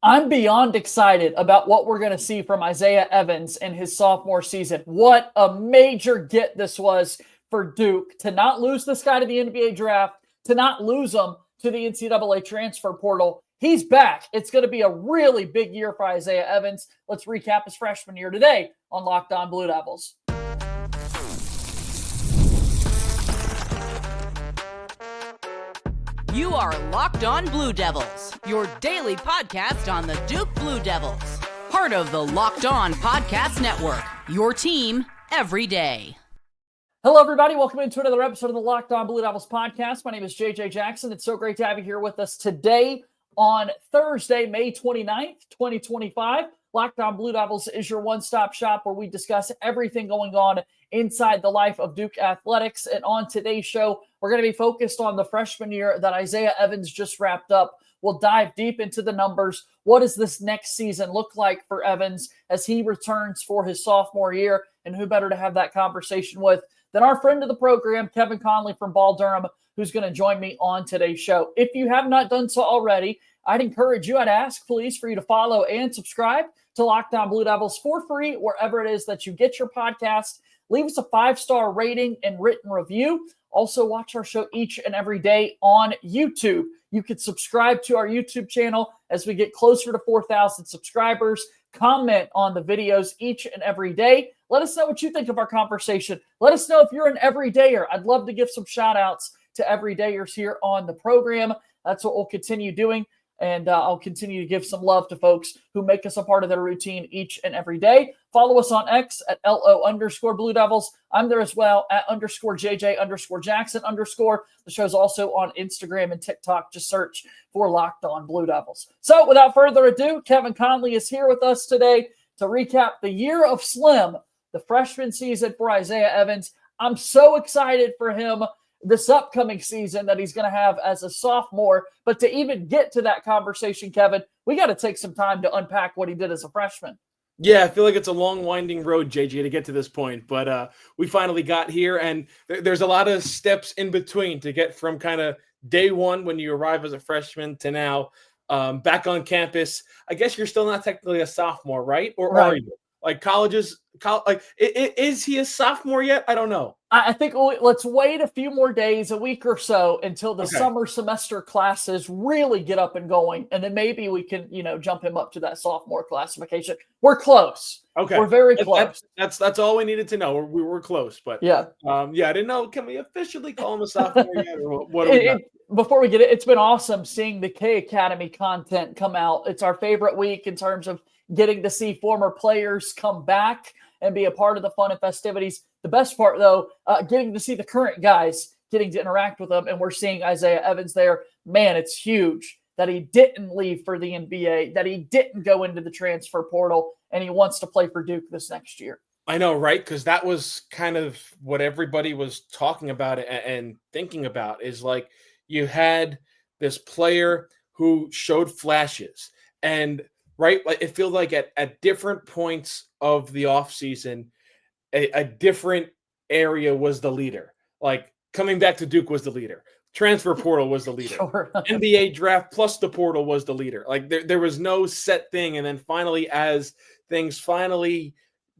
I'm beyond excited about what we're going to see from Isaiah Evans in his sophomore season. What a major get this was for Duke to not lose this guy to the NBA draft, to not lose him to the NCAA transfer portal. He's back. It's going to be a really big year for Isaiah Evans. Let's recap his freshman year today on Locked On Blue Devils. You are Locked On Blue Devils, your daily podcast on the Duke Blue Devils. Part of the Locked On Podcast Network, your team every day. Hello, everybody. Welcome into another episode of the Locked On Blue Devils podcast. My name is JJ Jackson. It's so great to have you here with us today on Thursday, May 29th, 2025. Locked On Blue Devils is your one-stop shop where we discuss everything going on inside the life of Duke athletics. And on today's show, we're going to be focused on the freshman year that Isaiah Evans just wrapped up. We'll dive deep into the numbers. What does this next season look like for Evans as he returns for his sophomore year? And who better to have that conversation with than our friend of the program, Kevin Connelly from Ball Durham, who's going to join me on today's show. If you have not done so already, I'd encourage you, I'd ask, please, for you to follow and subscribe to Locked On Blue Devils for free, wherever it is that you get your podcast. Leave us a 5-star rating and written review. Also, watch our show each and every day on YouTube. You can subscribe to our YouTube channel as we get closer to 4,000 subscribers. Comment on the videos each and every day. Let us know what you think of our conversation. Let us know if you're an everydayer. I'd love to give some shout outs to everydayers here on the program. That's what we'll continue doing. And I'll continue to give some love to folks who make us a part of their routine each and every day. Follow us on X at LO_Blue Devils. I'm there as well at _JJ_Jackson_. The show's also on Instagram and TikTok. Just search for Locked On Blue Devils. So without further ado, Kevin Connelly is here with us today to recap the year of Slim, the freshman season for Isaiah Evans. I'm so excited for him this upcoming season that he's going to have as a sophomore. But to even get to that conversation, Kevin, we got to take some time to unpack what he did as a freshman. Yeah, I feel like it's a long, winding road, JJ, to get to this point. But we finally got here, and there's a lot of steps in between to get from kind of day one when you arrive as a freshman to now back on campus. I guess you're still not technically a sophomore, right? Or right. Are you? Like is he a sophomore yet? I don't know. I think let's wait a few more days, a week or so, until the summer semester classes really get up and going. And then maybe we can, jump him up to that sophomore classification. We're close. Okay. We're very close. That's all we needed to know. We were close, but yeah. I didn't know. Can we officially call him a sophomore yet? Or what before we get it, it's been awesome seeing the K Academy content come out. It's our favorite week in terms of getting to see former players come back and be a part of the fun and festivities. The best part, though, getting to see the current guys, getting to interact with them, and we're seeing Isaiah Evans there. Man, it's huge that he didn't leave for the NBA, that he didn't go into the transfer portal, and he wants to play for Duke this next year. I know, right? Because that was kind of what everybody was talking about and thinking about is like you had this player who showed flashes and right? Like it feels like at different points of the offseason, a different area was the leader. Like coming back to Duke was the leader. Transfer portal was the leader. Sure. NBA draft plus the portal was the leader. Like there was no set thing. And then finally, as things finally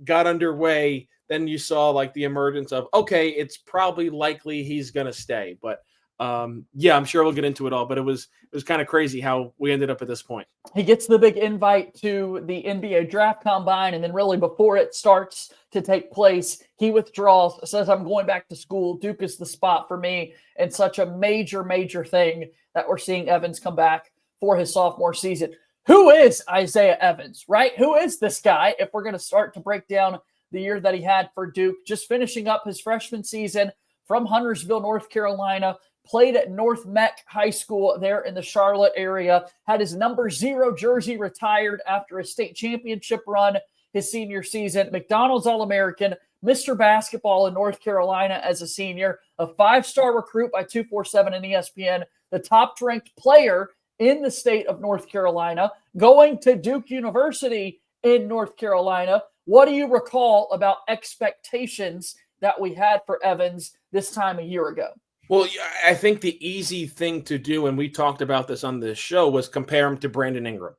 got underway, then you saw like the emergence of, okay, it's probably likely he's going to stay. But I'm sure we'll get into it all, but it was kind of crazy how we ended up at this point. He gets the big invite to the NBA draft combine, and then really before it starts to take place, he withdraws, says, I'm going back to school. Duke is the spot for me. And such a major, major thing that we're seeing Evans come back for his sophomore season. Who is Isaiah Evans, right? Who is this guy? If we're going to start to break down the year that he had for Duke, just finishing up his freshman season from Huntersville, North Carolina, played at North Mech High School there in the Charlotte area, had his number 0 jersey retired after a state championship run his senior season, McDonald's All-American, Mr. Basketball in North Carolina as a senior, a 5-star recruit by 247 and ESPN, the top-ranked player in the state of North Carolina, going to Duke University in North Carolina. What do you recall about expectations that we had for Evans this time a year ago? Well, I think the easy thing to do, and we talked about this on this show, was compare him to Brandon Ingram.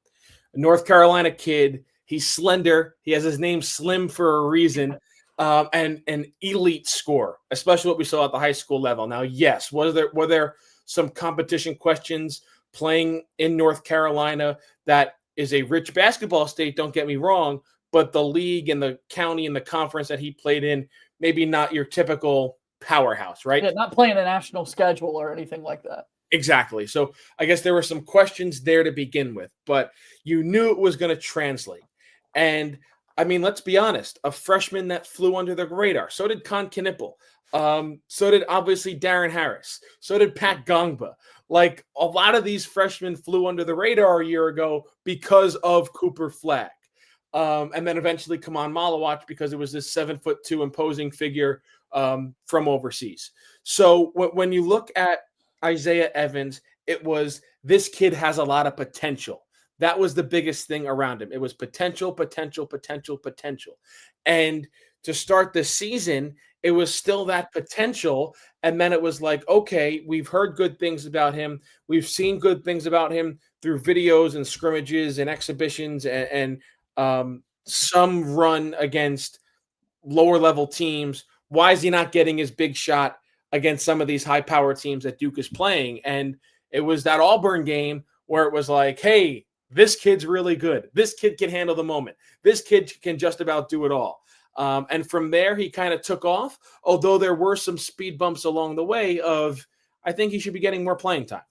North Carolina kid. He's slender. He has his name Slim for a reason. And an elite scorer, especially what we saw at the high school level. Now, yes, were there some competition questions playing in North Carolina? That is a rich basketball state, don't get me wrong, but the league and the county and the conference that he played in, maybe not your typical powerhouse, right? Yeah, not playing a national schedule or anything like that. Exactly. So I guess there were some questions there to begin with, but you knew it was going to translate. And I mean, let's be honest, a freshman that flew under the radar. So did Con Knippel. So did obviously Darren Harris. So did Pat Gongba. Like, a lot of these freshmen flew under the radar a year ago because of Cooper Flagg. And then eventually Kaman Malawach because it was this 7'2" imposing figure from overseas. So when you look at Isaiah Evans, it was, this kid has a lot of potential. That was the biggest thing around him. It was potential, potential, potential, potential. And to start the season, it was still that potential. And then it was like, okay, we've heard good things about him. We've seen good things about him through videos and scrimmages and exhibitions and some run against lower level teams. Why is he not getting his big shot against some of these high power teams that Duke is playing? And it was that Auburn game where it was like, hey, this kid's really good. This kid can handle the moment. This kid can just about do it all. And from there, he kind of took off, although there were some speed bumps along the way of, I think he should be getting more playing time.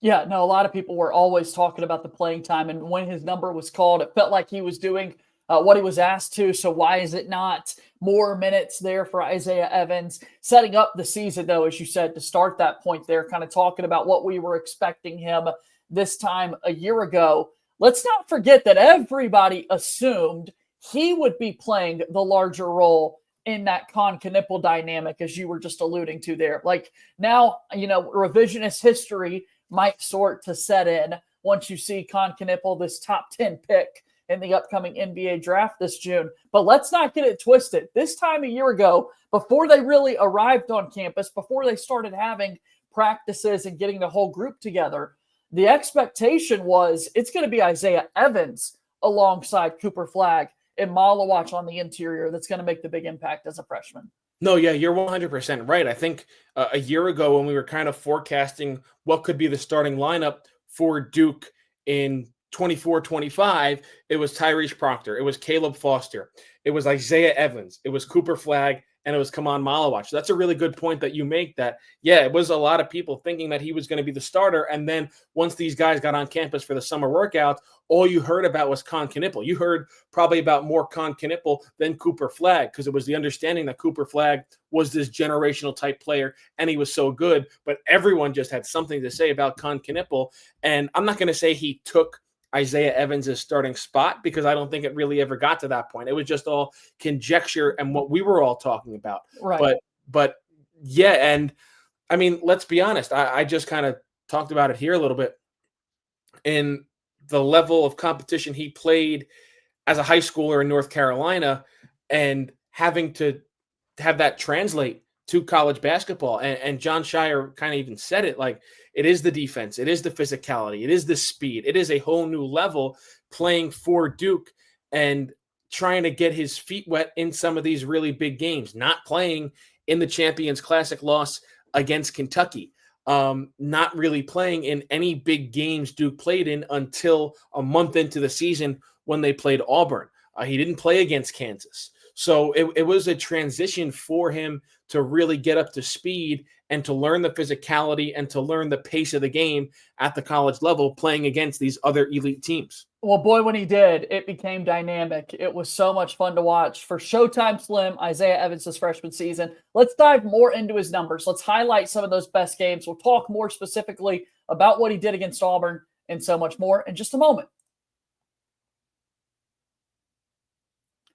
Yeah, no, a lot of people were always talking about the playing time. And when his number was called, it felt like he was doing what he was asked to. So why is it not more minutes there for Isaiah Evans? Setting up the season, though, as you said, to start that point there, kind of talking about what we were expecting him this time a year ago. Let's not forget that everybody assumed he would be playing the larger role in that Con Knippel dynamic, as you were just alluding to there. Like, now, revisionist history might sort to set in once you see Con Knippel, this top 10 pick in the upcoming NBA draft this June. But let's not get it twisted. This time a year ago, before they really arrived on campus, before they started having practices and getting the whole group together, the expectation was it's going to be Isaiah Evans alongside Cooper Flagg and Malawach on the interior that's going to make the big impact as a freshman. No, yeah, you're 100% right. I think a year ago when we were kind of forecasting what could be the starting lineup for Duke in 24-25, it was Tyrese Proctor, it was Caleb Foster, it was Isaiah Evans, it was Cooper Flagg, and it was Kaman Malawach. That's a really good point that you make, that, yeah, it was a lot of people thinking that he was going to be the starter. And then once these guys got on campus for the summer workouts, all you heard about was Con Knippel. You heard probably about more Con Knippel than Cooper Flagg, because it was the understanding that Cooper Flagg was this generational type player and he was so good. But everyone just had something to say about Con Knippel. And I'm not going to say he took Isaiah Evans' starting spot, because I don't think it really ever got to that point. It was just all conjecture and what we were all talking about. Right. But yeah, and I mean, let's be honest. I just kind of talked about it here a little bit. In the level of competition he played as a high schooler in North Carolina, and having to have that translate to college basketball. And John Shire kind of even said it, like, it is the defense, it is the physicality, it is the speed, it is a whole new level playing for Duke and trying to get his feet wet in some of these really big games, not playing in the Champions Classic loss against Kentucky, not really playing in any big games Duke played in until a month into the season when they played Auburn. He didn't play against Kansas. So it was a transition for him to really get up to speed and to learn the physicality and to learn the pace of the game at the college level, playing against these other elite teams. Well, boy, when he did, it became dynamic. It was so much fun to watch. For Showtime Slim, Isaiah Evans' freshman season, let's dive more into his numbers. Let's highlight some of those best games. We'll talk more specifically about what he did against Auburn and so much more in just a moment.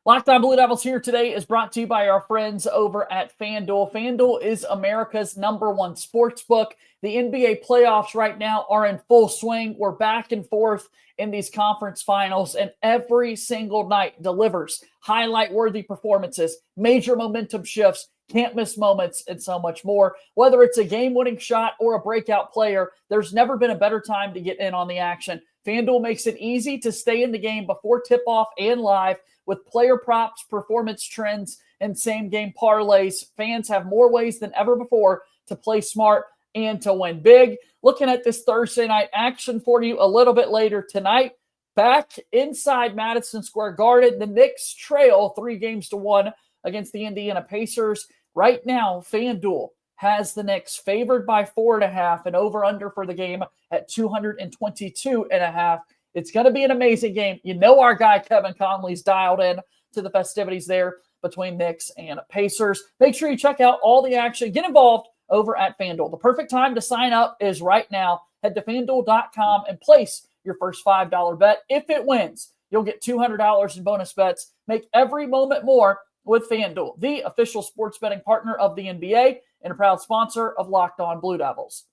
Locked On Blue Devils here today is brought to you by our friends over at FanDuel. FanDuel is America's #1 sports book. The NBA playoffs right now are in full swing. We're back and forth in these conference finals, and every single night delivers highlight-worthy performances, major momentum shifts, can't miss moments, and so much more. Whether it's a game-winning shot or a breakout player, there's never been a better time to get in on the action. FanDuel makes it easy to stay in the game before tip-off and live with player props, performance trends, and same-game parlays. Fans have more ways than ever before to play smart and to win big. Looking at this Thursday night action for you a little bit later tonight, back inside Madison Square Garden, the Knicks trail 3-1 against the Indiana Pacers. Right now, FanDuel has the Knicks favored by 4.5 and over-under for the game at 222.5. It's going to be an amazing game. You know our guy Kevin Connelly's dialed in to the festivities there between Knicks and Pacers. Make sure you check out all the action. Get involved over at FanDuel. The perfect time to sign up is right now. Head to FanDuel.com and place your first $5 bet. If it wins, you'll get $200 in bonus bets. Make every moment more with FanDuel, the official sports betting partner of the NBA and a proud sponsor of Locked On Blue Devils.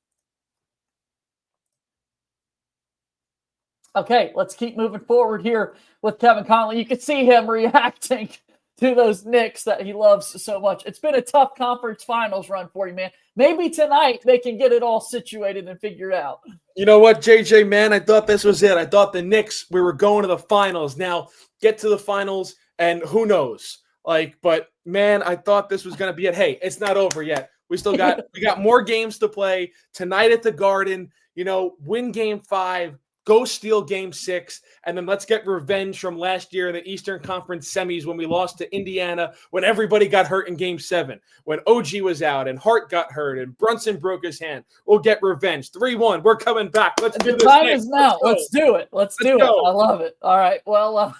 Okay, let's keep moving forward here with Kevin Connelly. You can see him reacting to those Knicks that he loves so much. It's been a tough conference finals run for you, man. Maybe tonight they can get it all situated and figured out. You know what, JJ, man? I thought this was it. I thought the Knicks, we were going to the finals. Now, get to the finals, and who knows? But, man, I thought this was going to be it. Hey, it's not over yet. We got more games to play tonight at the Garden. Win Game 5. Go steal Game 6, and then let's get revenge from last year in the Eastern Conference semis when we lost to Indiana, when everybody got hurt in Game 7, when OG was out and Hart got hurt and Brunson broke his hand. We'll get revenge. 3-1. We're coming back. Let's do this. The time is now. Let's do it. Let's do it. I love it. All right. Well,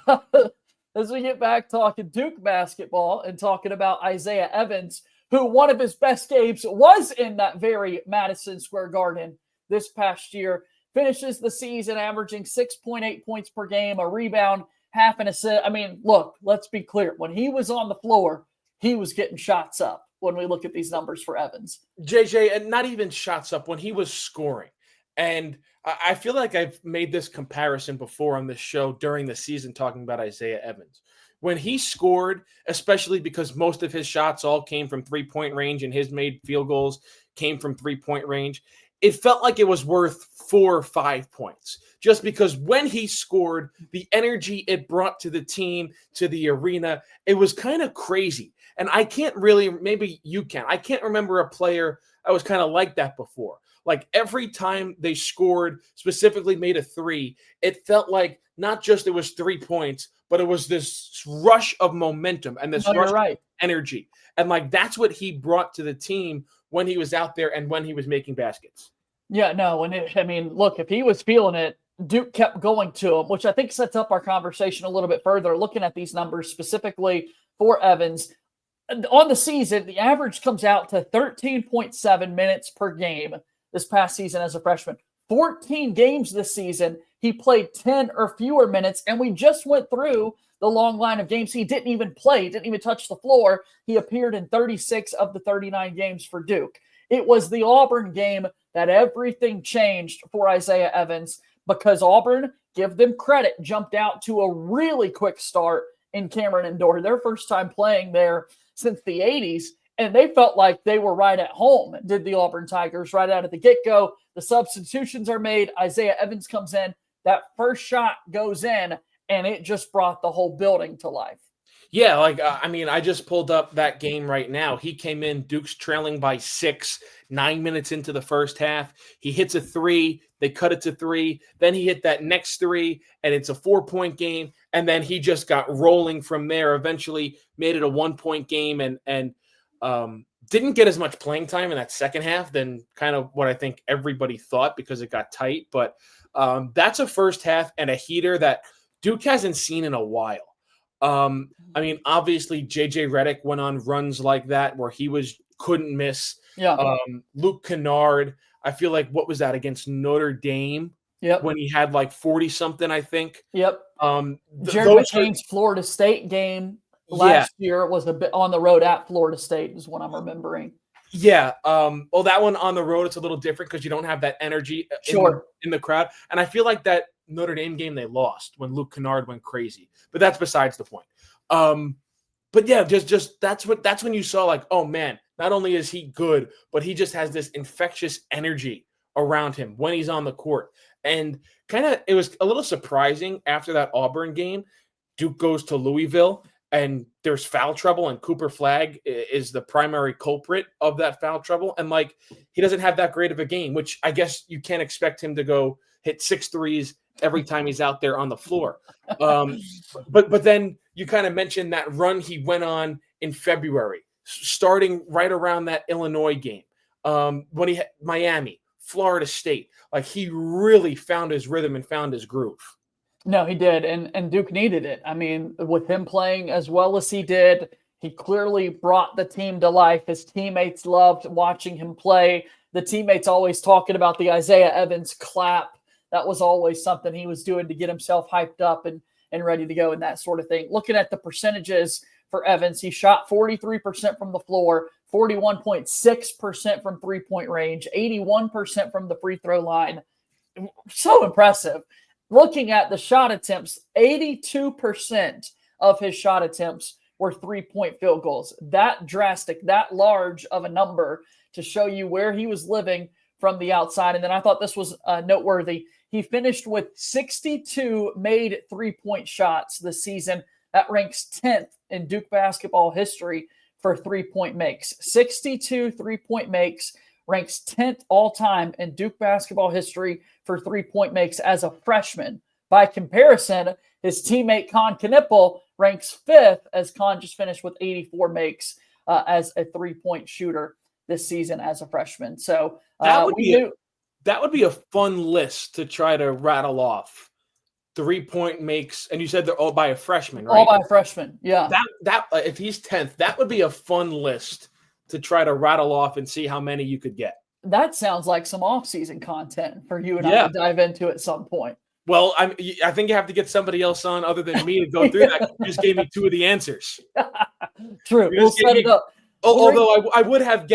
as we get back talking Duke basketball and talking about Isaiah Evans, who one of his best games was in that very Madison Square Garden this past year, finishes the season averaging 6.8 points per game, a rebound, half an assist. I mean, look, let's be clear. When he was on the floor, he was getting shots up when we look at these numbers for Evans. JJ, and not even shots up, when he was scoring. And I feel like I've made this comparison before on this show during the season talking about Isaiah Evans. When he scored, especially because most of his shots all came from three-point range and his made field goals came from three-point range, it felt like it was worth 4 or 5 points, just because when he scored, the energy it brought to the team, to the arena, it was kind of crazy. And I can't really, maybe you can, I can't remember a player that was kind of like that before. Like every time they scored, specifically made a three, it felt like not just it was 3 points, but it was this rush of momentum and this rush of energy. And that's what he brought to the team when he was out there and when he was making baskets. Yeah, no, look, if he was feeling it, Duke kept going to him, which I think sets up our conversation a little bit further, looking at these numbers specifically for Evans. On the season, the average comes out to 13.7 minutes per game this past season as a freshman. 14 games this season, he played 10 or fewer minutes, and we just went through the long line of games he didn't even play, didn't even touch the floor. He appeared in 36 of the 39 games for Duke. It was the Auburn game that everything changed for Isaiah Evans, because Auburn, give them credit, jumped out to a really quick start in Cameron Indoor, their first time playing there since the 80s, and they felt like they were right at home, did the Auburn Tigers right out of the get-go. The substitutions are made. Isaiah Evans comes in. That first shot goes in, and it just brought the whole building to life. Yeah, I just pulled up that game right now. He came in, Duke's trailing by 6, 9 minutes into the first half. He hits a three. They cut it to 3. Then he hit that next 3, and it's a 4-point game. And then he just got rolling from there. Eventually made it a 1-point game and didn't get as much playing time in that second half than kind of what I think everybody thought, because it got tight. But that's a first half and a heater that Duke hasn't seen in a while. Obviously JJ Redick went on runs like that where he couldn't miss. Yeah. Luke Kennard, I feel like, what was that against Notre Dame? Yep. When he had 40 something, I think. Yep. Jared McCain's Florida State game last year was a bit on the road at Florida State is what I'm remembering. Yeah. Well, that one on the road, it's a little different because you don't have that energy in the crowd. And I feel like that Notre Dame game they lost when Luke Kennard went crazy, but that's besides the point. But yeah, just that's when you saw oh man, not only is he good, but he just has this infectious energy around him when he's on the court. And it was a little surprising after that Auburn game. Duke goes to Louisville and there's foul trouble, and Cooper Flagg is the primary culprit of that foul trouble. And like, he doesn't have that great of a game, which I guess you can't expect him to go hit 6 threes every time he's out there on the floor. But then you kind of mentioned that run he went on in February, starting right around that Illinois game. When he had Miami, Florida State, like he really found his rhythm and found his groove. No, he did. And Duke needed it. I mean, with him playing as well as he did, he clearly brought the team to life. His teammates loved watching him play. The teammates always talking about the Isaiah Evans clap. That was always something he was doing to get himself hyped up and ready to go and that sort of thing. Looking at the percentages for Evans, he shot 43% from the floor, 41.6% from three-point range, 81% from the free throw line. So impressive. Looking at the shot attempts, 82% of his shot attempts were three-point field goals. That drastic, that large of a number to show you where he was living from the outside. And then I thought this was noteworthy. He finished with 62 made three-point shots this season. That ranks 10th in Duke basketball history for three-point makes. 62 three-point makes, ranks 10th all-time in Duke basketball history for three-point makes as a freshman. By comparison, his teammate Con Knippel ranks 5th, as Con just finished with 84 makes as a three-point shooter this season as a freshman. So that would be a fun list to try to rattle off. Three-point makes, and you said they're all by a freshman, right? All by a freshman, yeah. That if he's 10th, that would be a fun list to try to rattle off and see how many you could get. That sounds like some off-season content for you and I to dive into at some point. Well, I think you have to get somebody else on other than me to go through that. You just gave me 2 of the answers. True. We'll set it up. Although I would have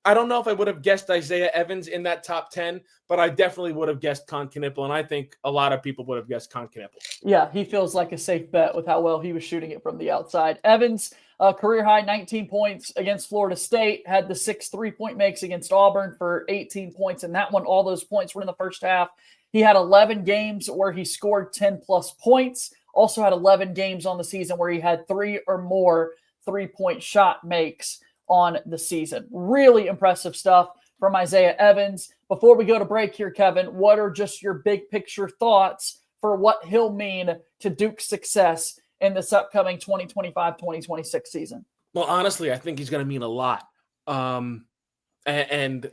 I don't know if I would have guessed Isaiah Evans in that top 10, but I definitely would have guessed Con Knippel, and I think a lot of people would have guessed Con Knippel. Yeah, he feels like a safe bet with how well he was shooting it from the outside. Evans, career high 19 points against Florida State, had the 6 3-point makes against Auburn for 18 points, and that one, all those points were in the first half. He had 11 games where he scored 10-plus points, also had 11 games on the season where he had 3 or more three-point shot makes on the season. Really impressive stuff from Isaiah Evans. Before we go to break here, Kevin, what are just your big picture thoughts for what he'll mean to Duke's success in this upcoming 2025-2026 season? Well, honestly, I think he's going to mean a lot. And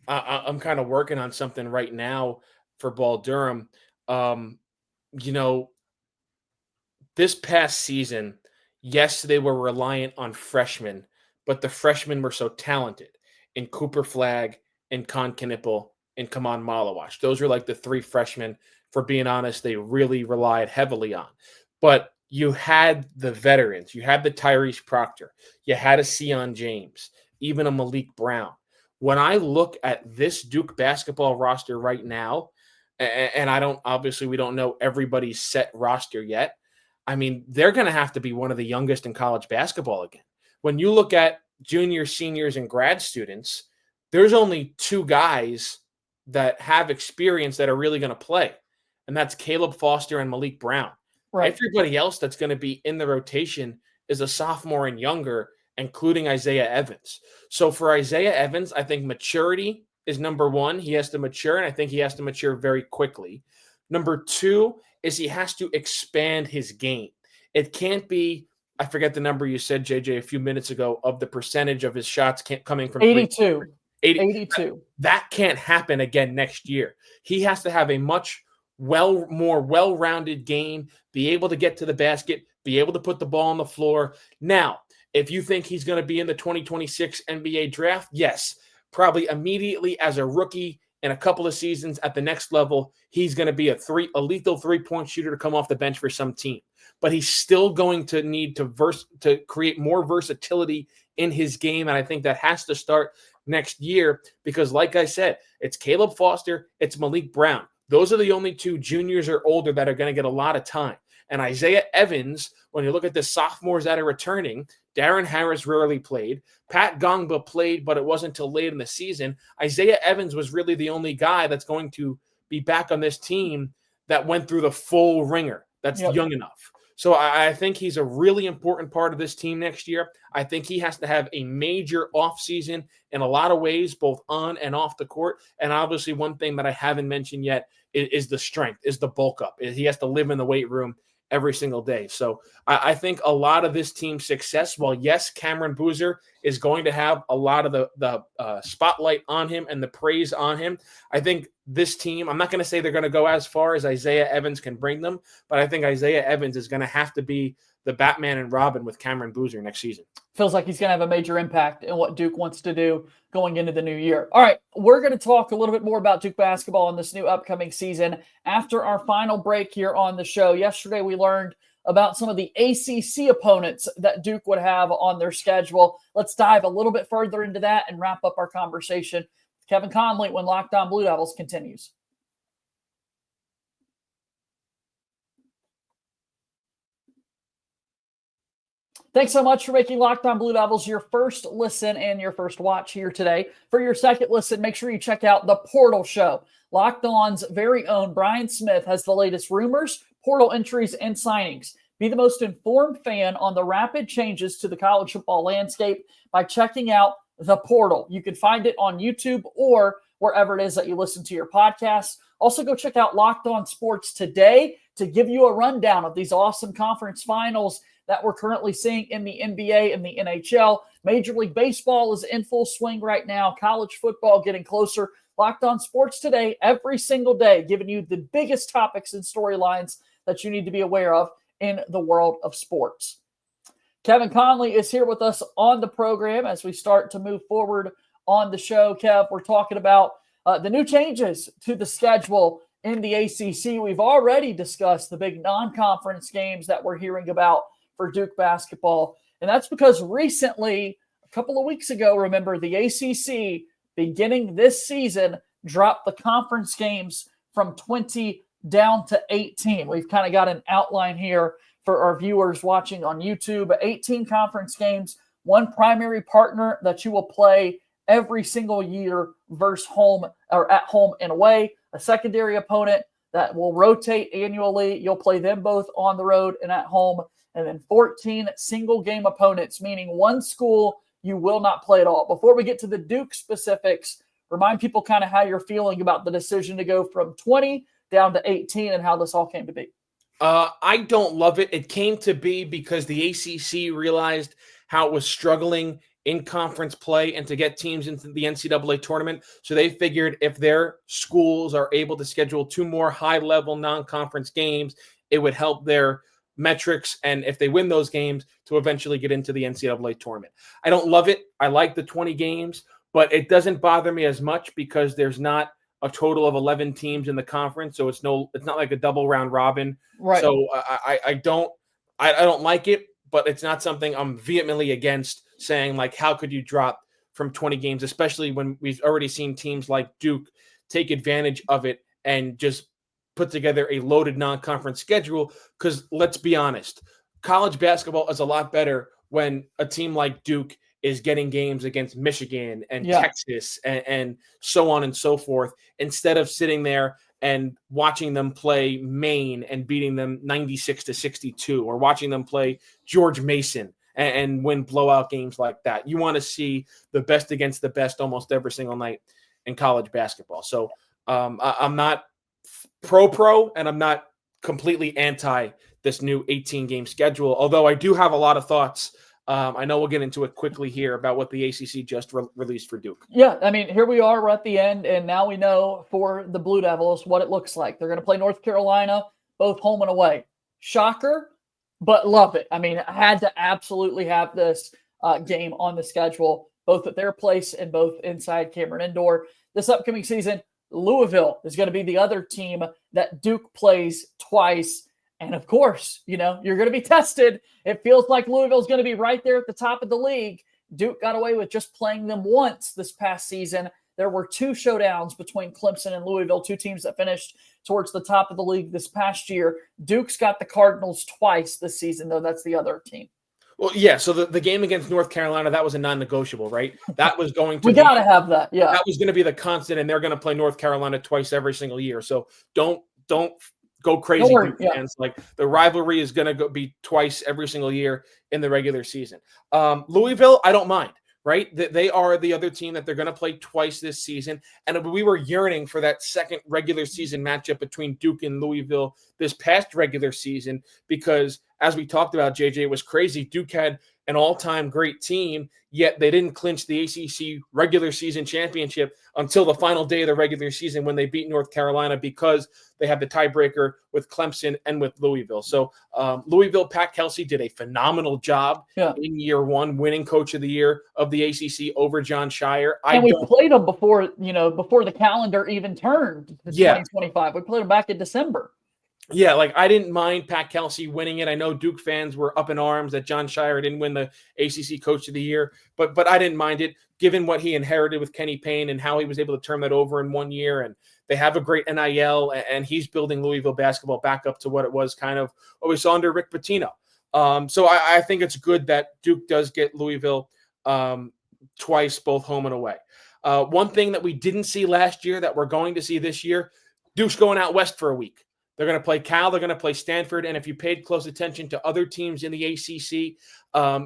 I'm kind of working on something right now for Ball Durham. This past season, yes, they were reliant on freshmen, but the freshmen were so talented in Cooper Flagg, in Con Knippel, and Kaman Malawash. Those were like the 3 freshmen, for being honest, they really relied heavily on. But you had the veterans. You had the Tyrese Proctor. You had a Sion James, even a Malik Brown. When I look at this Duke basketball roster right now, and we don't know everybody's set roster yet. I mean, they're going to have to be one of the youngest in college basketball again. When you look at juniors, seniors, and grad students, there's only 2 guys that have experience that are really going to play, and that's Caleb Foster and Malik Brown. Right. Everybody else that's going to be in the rotation is a sophomore and younger, including Isaiah Evans. So for Isaiah Evans, I think maturity is number 1. He has to mature, and I think he has to mature very quickly. Number 2 is he has to expand his game. It can't be, I forget the number you said, JJ, a few minutes ago, of the percentage of his shots coming from 82. 82. That can't happen again next year. He has to have a much more well-rounded game, be able to get to the basket, be able to put the ball on the floor. Now, if you think he's going to be in the 2026 NBA draft, yes, probably immediately as a rookie in a couple of seasons at the next level, he's going to be a lethal three-point shooter to come off the bench for some team. But he's still going to need to create more versatility in his game, and I think that has to start next year because, like I said, it's Caleb Foster, it's Malik Brown. Those are the only 2 juniors or older that are going to get a lot of time. And Isaiah Evans, when you look at the sophomores that are returning, Darren Harris rarely played. Pat Gongba played, but it wasn't until late in the season. Isaiah Evans was really the only guy that's going to be back on this team that went through the full ringer. That's young enough. So I think he's a really important part of this team next year. I think he has to have a major offseason in a lot of ways, both on and off the court. And obviously one thing that I haven't mentioned yet is the strength, is the bulk up. He has to live in the weight room every single day. So I think a lot of this team's success, while yes, Cameron Boozer is going to have a lot of the spotlight on him and the praise on him, I think this team, I'm not going to say they're going to go as far as Isaiah Evans can bring them, but I think Isaiah Evans is going to have to be the Batman and Robin with Cameron Boozer next season. Feels like he's going to have a major impact in what Duke wants to do going into the new year. All right, we're going to talk a little bit more about Duke basketball in this new upcoming season after our final break here on the show. Yesterday, we learned about some of the ACC opponents that Duke would have on their schedule. Let's dive a little bit further into that and wrap up our conversation. Kevin Connelly when Locked On Blue Devils continues. Thanks so much for making Locked On Blue Devils your first listen and your first watch here today. For your second listen, make sure you check out The Portal Show. Locked On's very own Brian Smith has the latest rumors, portal entries, and signings. Be the most informed fan on the rapid changes to the college football landscape by checking out The Portal. You can find it on YouTube or wherever it is that you listen to your podcasts. Also, go check out Locked On Sports Today to give you a rundown of these awesome conference finals that we're currently seeing in the NBA and the NHL. Major League Baseball is in full swing right now. College football getting closer. Locked On Sports Today every single day, giving you the biggest topics and storylines that you need to be aware of in the world of sports. Kevin Connelly is here with us on the program as we start to move forward on the show. Kev, we're talking about the new changes to the schedule in the ACC. We've already discussed the big non-conference games that we're hearing about for Duke basketball. And that's because recently, a couple of weeks ago, remember, the ACC, beginning this season, dropped the conference games from 20 down to 18. We've kind of got an outline here for our viewers watching on YouTube. 18 conference games, one primary partner that you will play every single year versus home or at home and away, a secondary opponent that will rotate annually. You'll play them both on the road and at home. And then 14 single game opponents, meaning one school you will not play at all. Before we get to the Duke specifics, remind people kind of how you're feeling about the decision to go from 20 down to 18 and how this all came to be. I don't love it. It came to be because the ACC realized how it was struggling in conference play and to get teams into the NCAA tournament. So they figured if their schools are able to schedule 2 more high-level non-conference games, it would help their metrics, and if they win those games, to eventually get into the NCAA tournament. I don't love it. I like the 20 games, but it doesn't bother me as much because there's not a total of 11 teams in the conference, so it's not like a double round robin. Right. So I don't like it, but it's not something I'm vehemently against, saying like, how could you drop from 20 games, especially when we've already seen teams like Duke take advantage of it and just put together a loaded non-conference schedule. Because let's be honest, college basketball is a lot better when a team like Duke is getting games against Michigan and Texas and so on and so forth, instead of sitting there and watching them play Maine and beating them 96-62, or watching them play George Mason and win blowout games like that. You want to see the best against the best almost every single night in college basketball. So I'm not pro, and I'm not completely anti this new 18-game schedule, although I do have a lot of thoughts. I know we'll get into it quickly here about what the ACC just released for Duke. Yeah, I mean, here we are, we're at the end, and now we know for the Blue Devils what it looks like. They're going to play North Carolina, both home and away. Shocker, but love it. I mean, I had to absolutely have this game on the schedule, both at their place and both inside Cameron Indoor. This upcoming season, Louisville is going to be the other team that Duke plays twice. And of course, you're going to be tested. It feels like Louisville is going to be right there at the top of the league. Duke got away with just playing them once this past season. there were 2 showdowns between Clemson and Louisville, 2 teams that finished towards the top of the league this past year. Duke's got the Cardinals twice this season, though. That's the other team. Well, yeah. So the game against North Carolina, that was a non-negotiable, right? That was going to We got to have that. Yeah. That was going to be the constant, and they're going to play North Carolina twice every single year. So don't go crazy, Don't worry, fans. Like, the rivalry is going to be twice every single year in the regular season. Louisville, I don't mind. Right? They are the other team that they're going to play twice this season. And we were yearning for that second regular season matchup between Duke and Louisville this past regular season because, as we talked about, JJ, it was crazy. Duke had an all-time great team, yet they didn't clinch the ACC regular season championship until the final day of the regular season when they beat North Carolina because they had the tiebreaker with Clemson and with Louisville. So Louisville, Pat Kelsey did a phenomenal job in year 1, winning Coach of the Year of the ACC over John Shire. And we played them before the calendar even turned to 2025. We played them back in December. Yeah, like, I didn't mind Pat Kelsey winning it. I know Duke fans were up in arms that John Shire didn't win the ACC Coach of the Year, but I didn't mind it, given what he inherited with Kenny Payne and how he was able to turn that over in 1 year. And they have a great NIL, and he's building Louisville basketball back up to what it was kind of what we saw under Rick Pitino. So I think it's good that Duke does get Louisville twice, both home and away. One thing that we didn't see last year that we're going to see this year, Duke's going out west for a week. They're going to play Cal. They're going to play Stanford. And if you paid close attention to other teams in the ACC,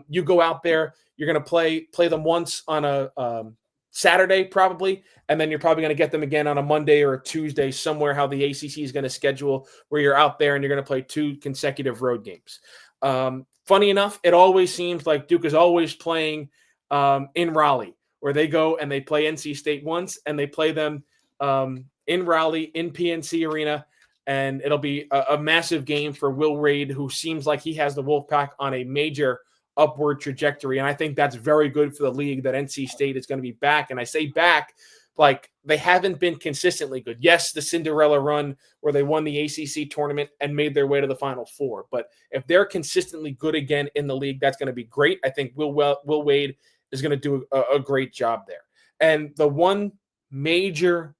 you go out there, you're going to play them once on a Saturday probably, and then you're probably going to get them again on a Monday or a Tuesday somewhere, how the ACC is going to schedule, where you're out there and you're going to play 2 consecutive road games. Funny enough, it always seems like Duke is always playing in Raleigh, where they go and they play NC State once, and they play them in Raleigh, in PNC Arena. And it'll be a massive game for Will Wade, who seems like he has the Wolfpack on a major upward trajectory. And I think that's very good for the league that NC State is going to be back. And I say back, like, they haven't been consistently good. Yes, the Cinderella run where they won the ACC tournament and made their way to the Final Four. But if they're consistently good again in the league, that's going to be great. I think Will Wade is going to do a great job there. And the one major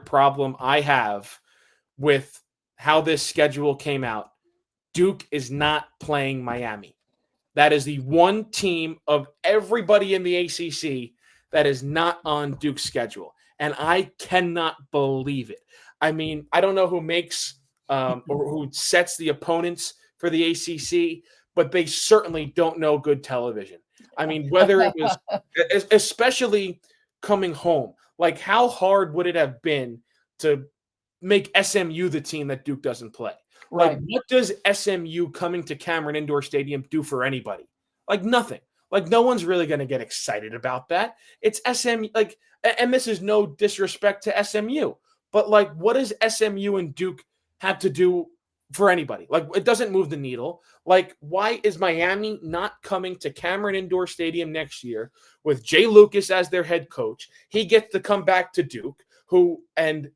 problem I have with how this schedule came out, Duke is not playing Miami. That is the one team of everybody in the ACC that is not on Duke's schedule. And I cannot believe it. I mean, I don't know who makes or who sets the opponents for the ACC, but they certainly don't know good television. I mean, whether it was, especially coming home, like, how hard would it have been to make SMU the team that Duke doesn't play? Right. Like, what does SMU coming to Cameron Indoor Stadium do for anybody? Like, nothing. Like, no one's really going to get excited about that. It's SMU. Like, and this is no disrespect to SMU, but, like, what does SMU and Duke have to do for anybody? Like, it doesn't move the needle. Like, why is Miami not coming to Cameron Indoor Stadium next year with Jay Lucas as their head coach? He gets to come back to Duke, who, and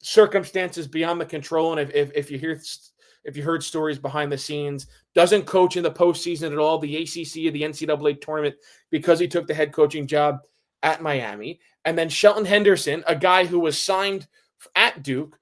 circumstances beyond the control. And if you heard stories behind the scenes, doesn't coach in the postseason at all, the ACC or the NCAA tournament, because he took the head coaching job at Miami. And then Shelton Henderson, a guy who was signed at Duke,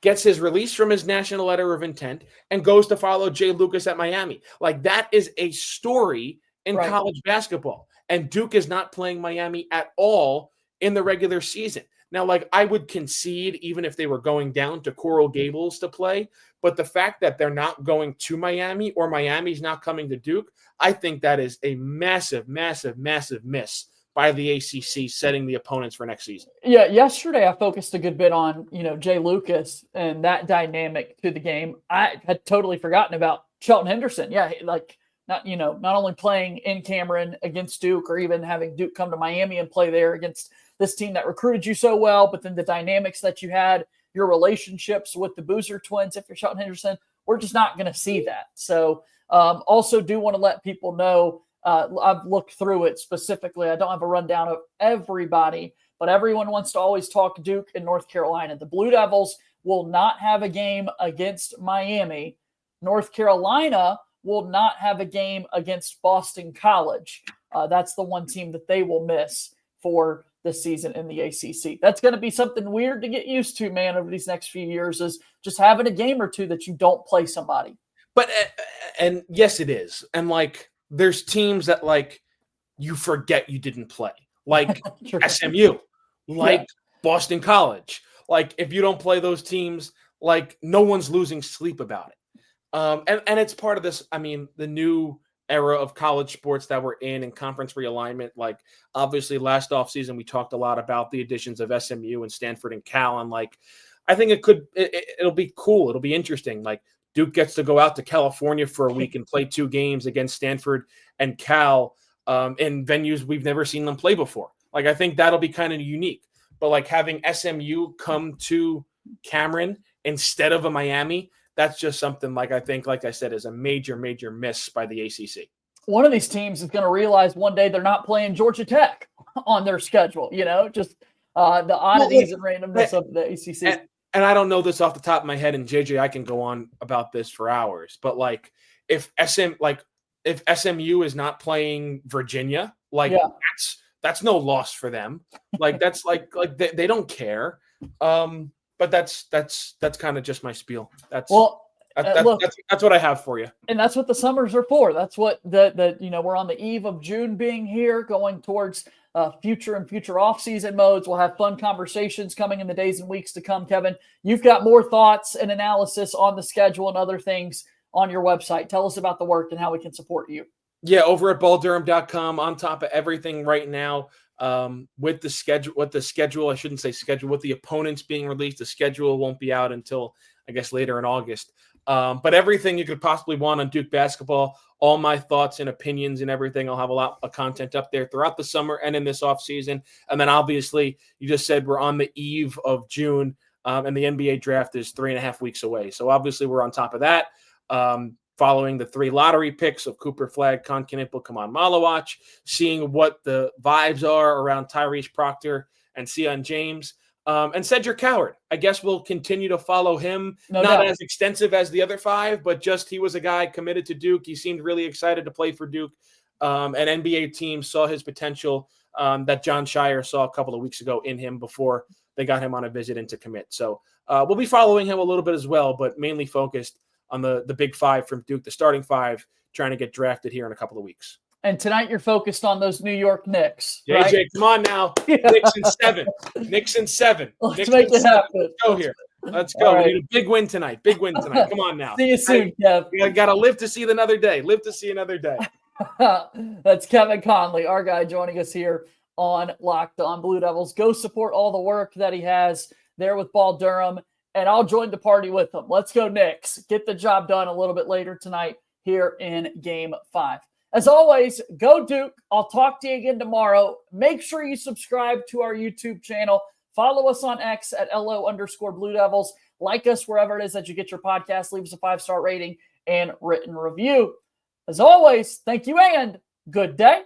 gets his release from his national letter of intent and goes to follow Jay Lucas at Miami. Like, that is a story in college basketball. And Duke is not playing Miami at all in the regular season. Now, like, I would concede even if they were going down to Coral Gables to play, but the fact that they're not going to Miami or Miami's not coming to Duke, I think that is a massive, massive, massive miss by the ACC setting the opponents for next season. Yeah, yesterday I focused a good bit on, Jay Lucas and that dynamic to the game. I had totally forgotten about Shelton Henderson. Yeah, like, not only playing in Cameron against Duke, or even having Duke come to Miami and play there against this team that recruited you so well, but then the dynamics that you had, your relationships with the Boozer twins, if you're Shelton Henderson, we're just not going to see that. So also do want to let people know, I've looked through it specifically. I don't have a rundown of everybody, but everyone wants to always talk Duke and North Carolina. The Blue Devils will not have a game against Miami. North Carolina will not have a game against Boston College. That's the one team that they will miss for this season in the ACC. That's going to be something weird to get used to, man, over these next few years, is just having a game or two that you don't play somebody. But, and yes, it is. And like, there's teams that like you forget you didn't play, like SMU, like Boston College. Like, if you don't play those teams, like, no one's losing sleep about it. And it's part of this, I mean, the new era of college sports that we're in conference realignment. Like, obviously last offseason, we talked a lot about the additions of SMU and Stanford and Cal. And like, I think it'll be cool. It'll be interesting. Like, Duke gets to go out to California for a week and play 2 games against Stanford and Cal in venues we've never seen them play before. Like, I think that'll be kind of unique. But like, having SMU come to Cameron instead of a Miami, that's just something, like, I think, like I said, is a major, major miss by the ACC. One of these teams is going to realize one day they're not playing Georgia Tech on their schedule, just the oddities and randomness of the ACC. And I don't know this off the top of my head, and JJ, I can go on about this for hours, but like, if SMU is not playing Virginia, like, that's no loss for them. Like, that's like they don't care. But that's kind of just my spiel. That's what I have for you. And that's what the summers are for. That's what we're on the eve of June being here, going towards future off-season modes. We'll have fun conversations coming in the days and weeks to come. Kevin, you've got more thoughts and analysis on the schedule and other things on your website. Tell us about the work and how we can support you. Yeah, over at balldurham.com, on top of everything right now. With the schedule, I shouldn't say schedule, with the opponents being released, the schedule won't be out until, I guess, later in August. But everything you could possibly want on Duke basketball, all my thoughts and opinions and everything, I'll have a lot of content up there throughout the summer and in this offseason. And then obviously, you just said we're on the eve of June, and the NBA draft is 3.5 weeks away. So obviously, we're on top of that. Following the 3 lottery picks of Cooper Flagg, Con Knipple, Kaman Malawach, seeing what the vibes are around Tyrese Proctor and Sion James, and Cedric Coward. I guess we'll continue to follow him. No Not doubt. as extensive as the other 5, but just he was a guy committed to Duke. He seemed really excited to play for Duke. An NBA team saw his potential that John Shire saw a couple of weeks ago in him before they got him on a visit and to commit. So we'll be following him a little bit as well, but mainly focused on the big 5 from Duke, the starting 5, trying to get drafted here in a couple of weeks. And tonight you're focused on those New York Knicks. JJ, right? come on now. Knicks in 7. Knicks in 7. Let's Knicks make in it 7. happen. Let's go here. Let's go. Right. We need a big win tonight. Big win tonight. Come on now. See you soon, Kev. We got to live to see another day. Live to see another day. That's Kevin Connelly, our guy, joining us here on Locked On Blue Devils. Go support all the work that he has there with Ball Durham, and I'll join the party with him. Let's go Knicks. Get the job done a little bit later tonight here in Game 5. As always, go Duke. I'll talk to you again tomorrow. Make sure you subscribe to our YouTube channel. Follow us on X at LO_Blue Devils. Like us wherever it is that you get your podcast. Leave us a 5-star rating and written review. As always, thank you and good day.